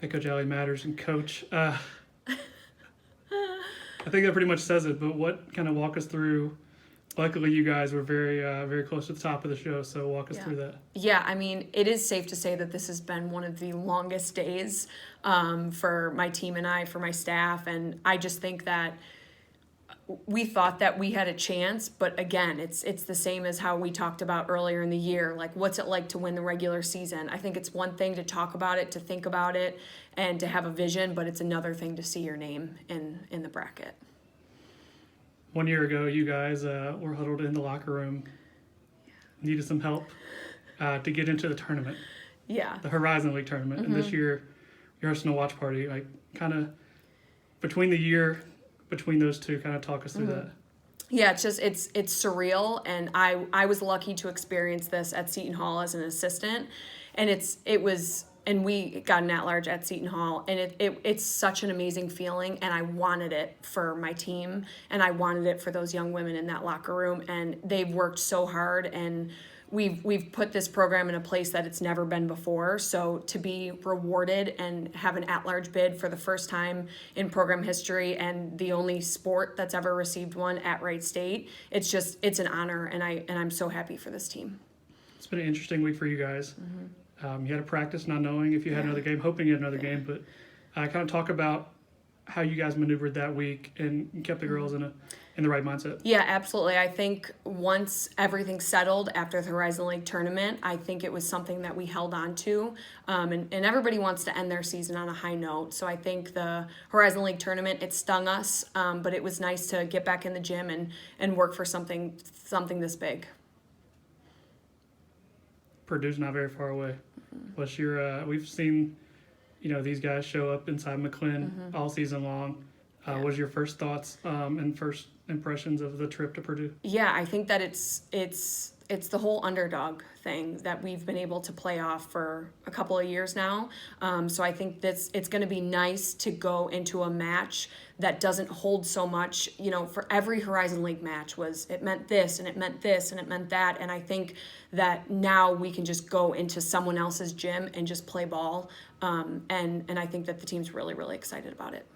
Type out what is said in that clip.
Head coach Allie matters, and coach. I think that pretty much says it. But what kind of walk us through? Luckily, you guys were very close to the top of the show. So walk us through that. Yeah, I mean, it is safe to say that this has been one of the longest days for my team and I, for my staff, and I just think that we thought that we had a chance, but again, it's the same as how we talked about earlier in the year. Like, what's it like to win the regular season? I think it's one thing to talk about it, to think about it, and to have a vision, but it's another thing to see your name in the bracket. 1 year ago, you guys were huddled in the locker room, needed some help to get into the tournament, Yeah. the Horizon League tournament. And this year, you're hosting a watch party. Like, kind of between those two, kind of talk us through that. Yeah, it's surreal, and I was lucky to experience this at Seton Hall as an assistant, and we got an at-large at Seton Hall, and it's such an amazing feeling, and I wanted it for my team, and I wanted it for those young women in that locker room, and they've worked so hard, and we've put this program in a place that it's never been before. So to be rewarded and have an at-large bid for the first time in program history and the only sport that's ever received one at Wright State, it's an honor, and I'm so happy for this team. It's been an interesting week for you guys. You had to practice not knowing if you had another game, hoping you had another game, but kind of talk about how you guys maneuvered that week and kept the girls in the right mindset. Yeah, absolutely. I think once everything settled after the Horizon League tournament, I think it was something that we held on to. And everybody wants to end their season on a high note. So I think the Horizon League tournament, it stung us, but it was nice to get back in the gym and work for something this big. Purdue's not very far away. Plus, we've seen, these guys show up inside McLean all season long. What was your first thoughts and first impressions of the trip to Purdue? Yeah, I think that it's the whole underdog thing that we've been able to play off for a couple of years now. So I think it's going to be nice to go into a match that doesn't hold so much. For every Horizon League match it meant this and it meant this and it meant that. And I think that now we can just go into someone else's gym and just play ball. And I think that the team's really, really excited about it.